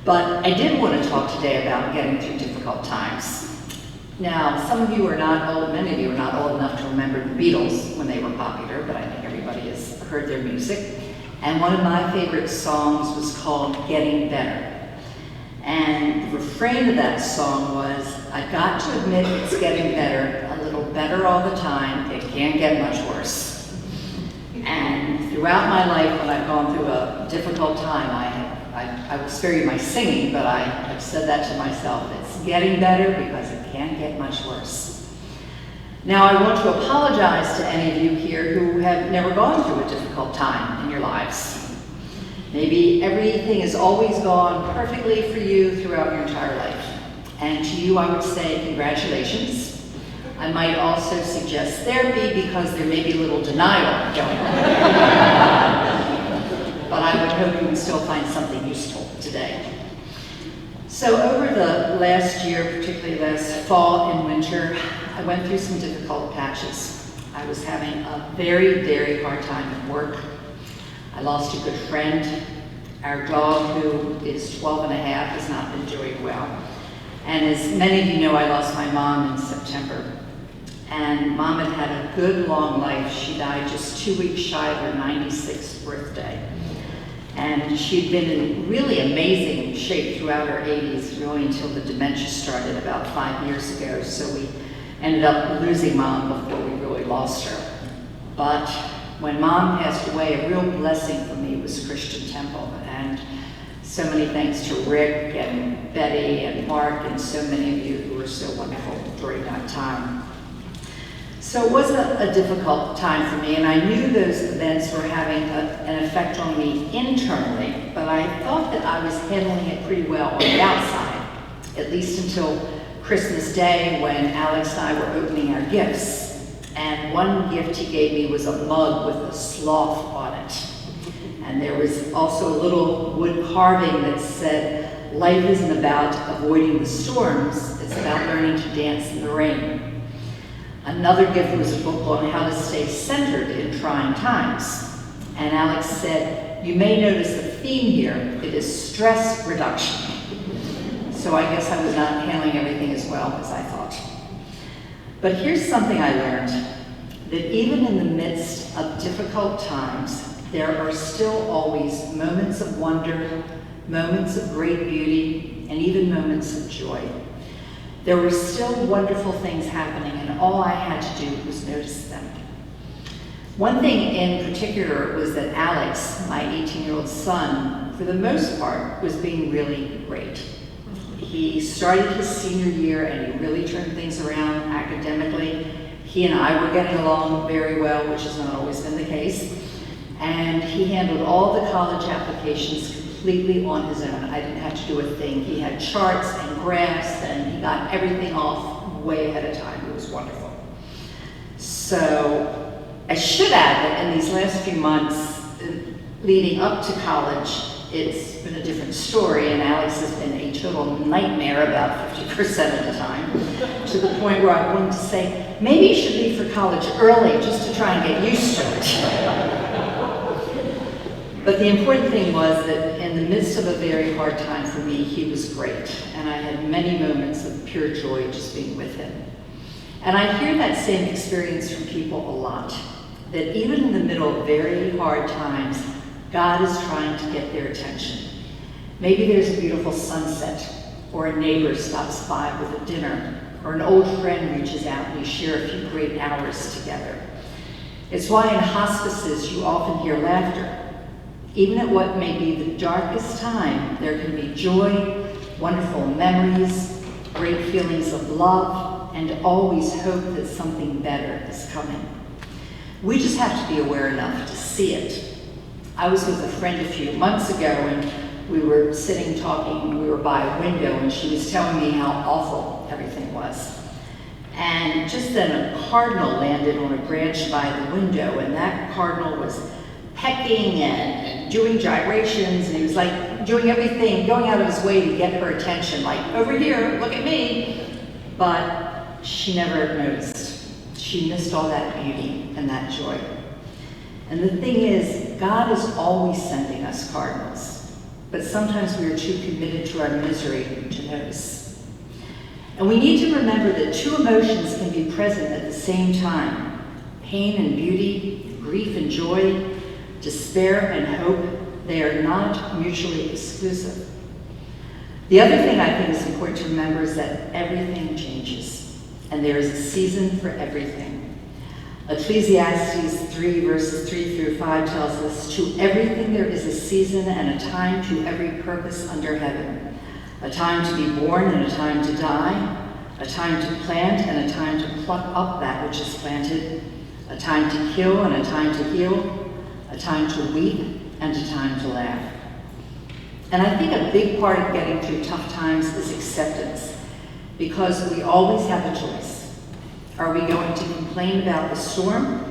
But I did want to talk today about getting through difficult times. Now, some of you are not old, many of you are not old enough to remember the Beatles when they were popular, but I think everybody has heard their music. And one of my favorite songs was called Getting Better. And the refrain of that song was, I've got to admit it's getting better, a little better all the time, it can't get much worse. And throughout my life, when I've gone through a difficult time, I will spare you my singing, but I have said that to myself, it's getting better because it can't get much worse. Now, I want to apologize to any of you here who have never gone through a difficult time in your lives. Maybe everything has always gone perfectly for you throughout your entire life. And to you, I would say congratulations. I might also suggest therapy because there may be a little denial going on. But I would hope you would still find something useful today. So over the last year, particularly last fall and winter, I went through some difficult patches. I was having a very, very hard time at work. I lost a good friend. Our dog, who is 12 and a half, has not been doing well. And as many of you know, I lost my mom in September. And Mom had had a good, long life. She died just 2 weeks shy of her 96th birthday. And she'd been in really amazing shape throughout her 80s, really until the dementia started about 5 years ago. So we ended up losing Mom before we really lost her. But when Mom passed away, a real blessing for me was Christian Temple. And so many thanks to Rick and Betty and Mark and so many of you who were so wonderful during that time. So it was a difficult time for me, and I knew those events were having an effect on me internally, but I thought that I was handling it pretty well on the outside, at least until Christmas Day when Alex and I were opening our gifts. And one gift he gave me was a mug with a sloth on it. And there was also a little wood carving that said, life isn't about avoiding the storms, it's about learning to dance in the rain. Another gift was a book on how to stay centered in trying times. And Alex said, you may notice a theme here, it is stress reduction. So I guess I was not handling everything as well as I thought. But here's something I learned, that even in the midst of difficult times, there are still always moments of wonder, moments of great beauty, and even moments of joy. There were still wonderful things happening, and all I had to do was notice them. One thing in particular was that Alex, my 18-year-old son, for the most part, was being really great. He started his senior year and he really turned things around academically. He and I were getting along very well, which has not always been the case. And he handled all the college applications completely on his own. I didn't have to do a thing. He had charts and graphs and he got everything off way ahead of time. It was wonderful. So I should add that in these last few months leading up to college, it's been a different story, and Alex has been a total nightmare about 50% of the time, to the point where I wanted to say, maybe you should leave for college early just to try and get used to it. But the important thing was that in the midst of a very hard time for me, he was great, and I had many moments of pure joy just being with him. And I hear that same experience from people a lot, that even in the middle of very hard times, God is trying to get their attention. Maybe there's a beautiful sunset, or a neighbor stops by with a dinner, or an old friend reaches out and you share a few great hours together. It's why in hospices you often hear laughter. Even at what may be the darkest time, there can be joy, wonderful memories, great feelings of love, and always hope that something better is coming. We just have to be aware enough to see it. I was with a friend a few months ago and we were sitting talking, we were by a window and she was telling me how awful everything was. And just then a cardinal landed on a branch by the window, and that cardinal was pecking and doing gyrations, and he was like doing everything, going out of his way to get her attention, like, over here, look at me. But she never noticed. She missed all that beauty and that joy. And the thing is, God is always sending us cardinals. but sometimes we are too committed to our misery to notice. And we need to remember that two emotions can be present at the same time: pain and beauty, grief and joy, despair and hope. They are not mutually exclusive. The other thing I think is important to remember is that everything changes, and there is a season for everything. Ecclesiastes 3 verses 3 through 5 tells us, "To everything there is a season and a time to every purpose under heaven, a time to be born and a time to die, a time to plant and a time to pluck up that which is planted, a time to kill and a time to heal, a time to weep and a time to laugh." And I think a big part of getting through tough times is acceptance, because we always have a choice. Are we going to complain about the storm,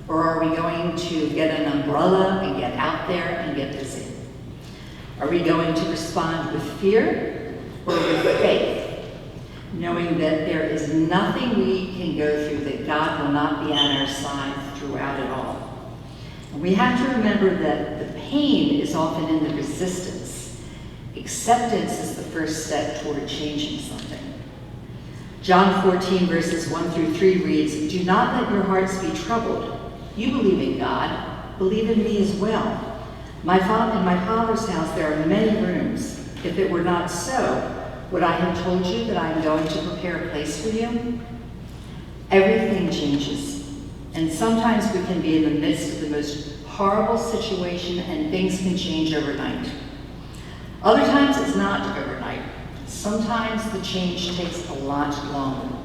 or are we going to get an umbrella and get out there and get busy? Are we going to respond with fear or with faith, knowing that there is nothing we can go through that God will not be on our side throughout it all? And we have to remember that the pain is often in the resistance. Acceptance is the first step toward changing something. John 14 verses 1 through 3 reads, "Do not let your hearts be troubled. You believe in God, believe in me as well. In my Father's house there are many rooms. If it were not so, would I have told you that I am going to prepare a place for you?" Everything changes, and sometimes we can be in the midst of the most horrible situation and things can change overnight. Other times it's not overnight. Sometimes the change takes a lot longer,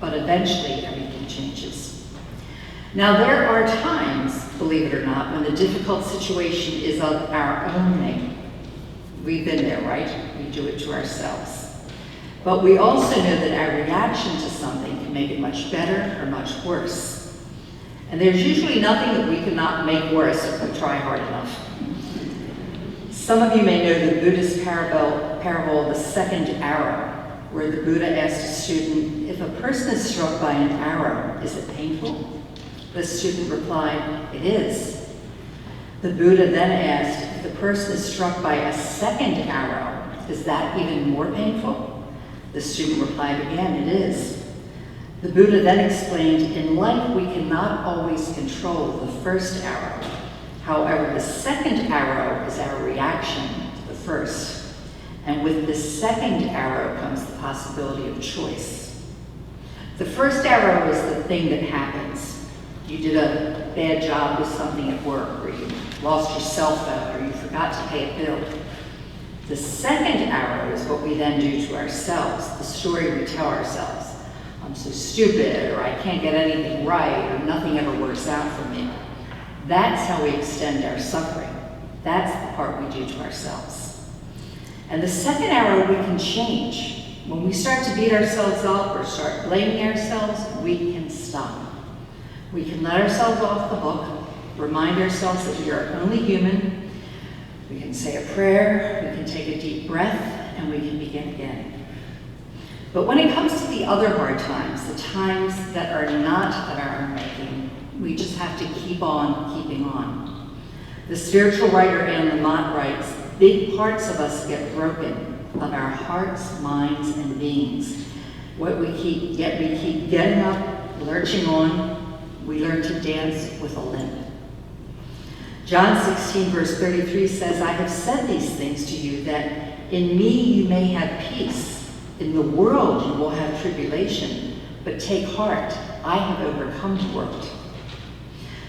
but eventually everything changes. Now there are times, believe it or not, when the difficult situation is of our own making. We've been there, right? We do it to ourselves. But we also know that our reaction to something can make it much better or much worse. And there's usually nothing that we cannot make worse if we try hard enough. Some of you may know the Buddhist parable of the second arrow, where the Buddha asked a student, "If a person is struck by an arrow, is it painful?" The student replied, "It is." The Buddha then asked, "If the person is struck by a second arrow, is that even more painful?" The student replied again, "It is." The Buddha then explained, in life we cannot always control the first arrow. However, the second arrow is our reaction to the first. And with the second arrow comes the possibility of choice. The first arrow is the thing that happens. You did a bad job with something at work, or you lost your cell phone, or you forgot to pay a bill. The second arrow is what we then do to ourselves, the story we tell ourselves. I'm so stupid, or I can't get anything right, or nothing ever works out for me. That's how we extend our suffering. That's the part we do to ourselves. And the second arrow we can change. When we start to beat ourselves up or start blaming ourselves, we can stop. We can let ourselves off the hook, remind ourselves that we are only human. We can say a prayer, we can take a deep breath, and we can begin again. But when it comes to the other hard times, the times that are not of our own making, we just have to keep on keeping on. The spiritual writer Anne Lamott writes, "Big parts of us get broken, of our hearts, minds, and beings. Yet we keep getting up, lurching on. We learn to dance with a limp." John 16 verse 33 says, "I have said these things to you, that in me you may have peace. In the world you will have tribulation, but take heart, I have overcome the world."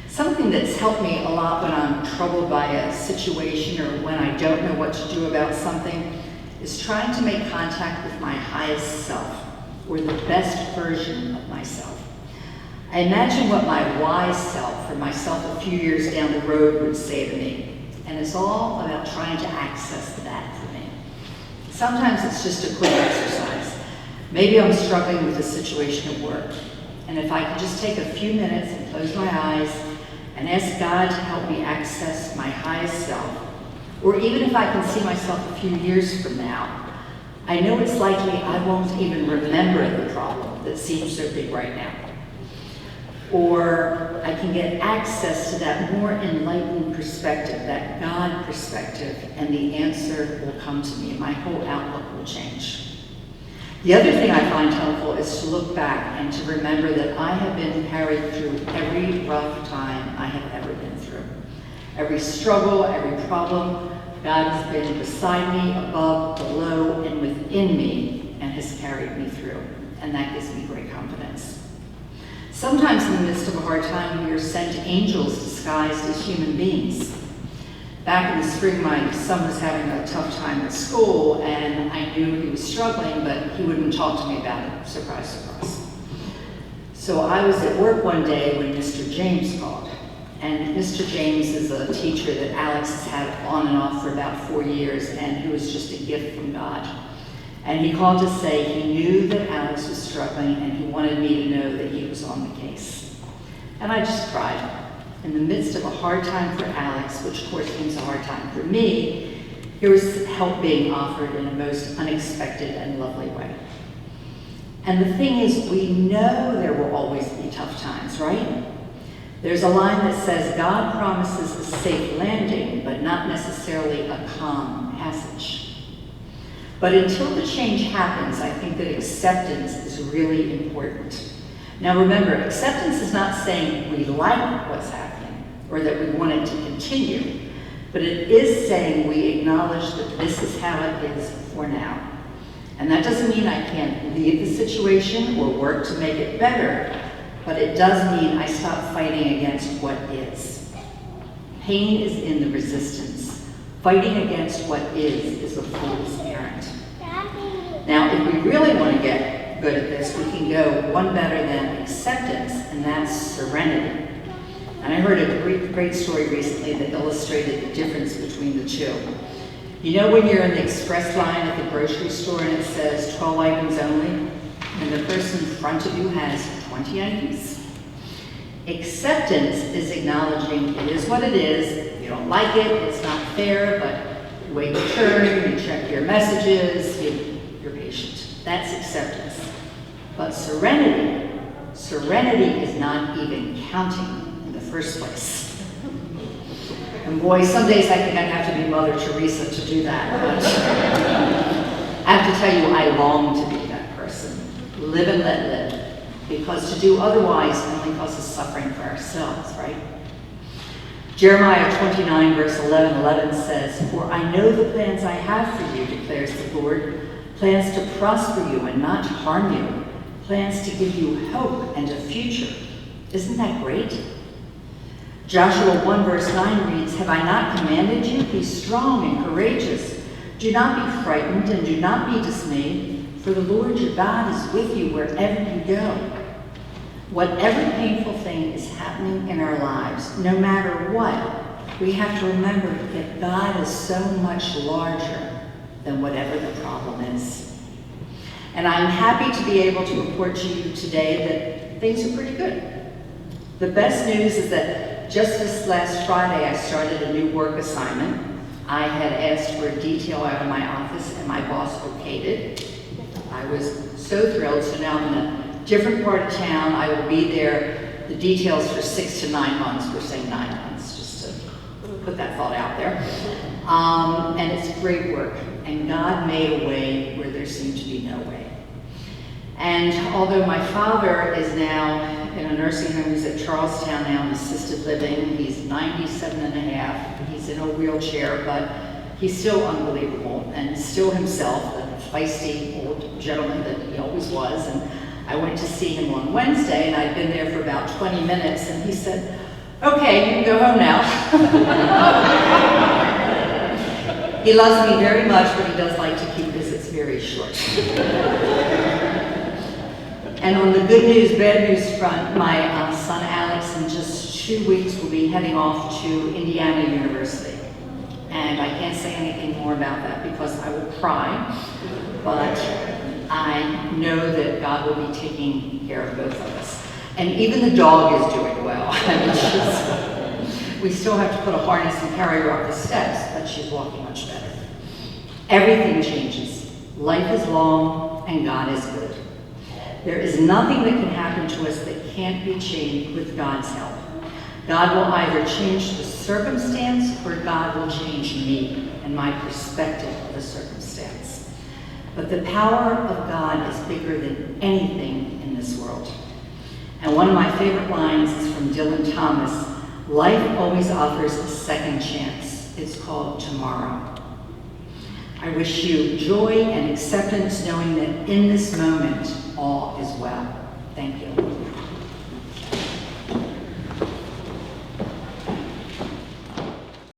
Something that's helped me a lot when I'm troubled by a situation or when I don't know what to do about something is trying to make contact with my highest self, or the best version of myself. I imagine what my wise self, or myself a few years down the road, would say to me, and it's all about trying to access that for me. Sometimes it's just a quick exercise. Maybe I'm struggling with a situation at work, and if I could just take a few minutes and close my eyes and ask God to help me access my highest self, or even if I can see myself a few years from now, I know it's likely I won't even remember the problem that seems so big right now. or I can get access to that more enlightened perspective, that God perspective, and the answer will come to me. My whole outlook will change. The other thing I find helpful is to look back and to remember that I have been carried through every rough time I have ever been through. Every struggle, every problem, God has been beside me, above, below, and within me, and has carried me through. And that gives me great confidence. Sometimes in the midst of a hard time, we are sent angels disguised as human beings. Back in the spring, my son was having a tough time at school, and I knew he was struggling, but he wouldn't talk to me about it. Surprise, surprise. So I was at work one day when Mr. James called. And Mr. James is a teacher that Alex has had on and off for about 4 years, and he was just a gift from God. And he called to say he knew that Alex was struggling, and he wanted me to know that he was on the case. And I just cried. In the midst of a hard time for Alex, which of course means a hard time for me, here was help being offered in a most unexpected and lovely way. And the thing is, we know there will always be tough times, right? There's a line that says, God promises a safe landing, but not necessarily a calm passage. But until the change happens, I think that acceptance is really important. Now remember, acceptance is not saying we like what's happening or that we want it to continue, but it is saying we acknowledge that this is how it is for now. And that doesn't mean I can't leave the situation or work to make it better, but it does mean I stop fighting against what is. Pain is in the resistance. Fighting against what is a fool's errand. Now, if we really want to get good at this, we can go one better than acceptance, and that's serenity. And I heard a great story recently that illustrated the difference between the two. You know when you're in the express line at the grocery store and it says 12 items only, and the person in front of you has 20 items? Acceptance is acknowledging it is what it is. You don't like it, it's not fair, but you wait your turn, you check your messages, you're patient. That's acceptance. But serenity is not even counting in the first place. And boy, some days I think I'd have to be Mother Teresa to do that. But I have to tell you, I long to be that person. Live and let live. Because to do otherwise only causes suffering for ourselves, right? Jeremiah 29 verse 11 says, For I know the plans I have for you, declares the Lord, plans to prosper you and not to harm you, plans to give you hope and a future. Isn't that great? Joshua 1 verse 9 reads, Have I not commanded you? Be strong and courageous. Do not be frightened and do not be dismayed, for the Lord your God is with you wherever you go. Whatever painful thing is happening in our lives, no matter what, we have to remember that God is so much larger than whatever the problem is. And I'm happy to be able to report to you today that things are pretty good. The best news is that just this last Friday, I started a new work assignment. I had asked for a detail out of my office, and my boss okayed it. I was so thrilled, so now I'm in a different part of town. I will be there, the details for 6 to 9 months. We're saying 9 months, just to put that thought out there. And it's great work. And God made a way where there seemed to be no way. And although my father is now in a nursing home, he's at Charlestown now in assisted living. He's 97 and a half. He's in a wheelchair, but he's still unbelievable and still himself, the feisty old gentleman that he always was. And I went to see him on Wednesday, and I'd been there for about 20 minutes, and he said, Okay, you can go home now. He loves me very much, but he does like to keep visits very short. And on the good news, bad news front, my son Alex in just 2 weeks will be heading off to Indiana University. And I can't say anything more about that because I will cry, but I know that God will be taking care of both of us. And even the dog is doing well. I mean, we still have to put a harness and carry her up the steps, but she's walking much better. Everything changes. Life is long and God is good. there is nothing that can happen to us that can't be changed with God's help. God will either change the circumstance or God will change me and my perspective of the circumstance. But the power of God is bigger than anything in this world. And one of my favorite lines is from Dylan Thomas: "Life always offers a second chance. It's called tomorrow." I wish you joy and acceptance, knowing that in this moment, all is well. Thank you.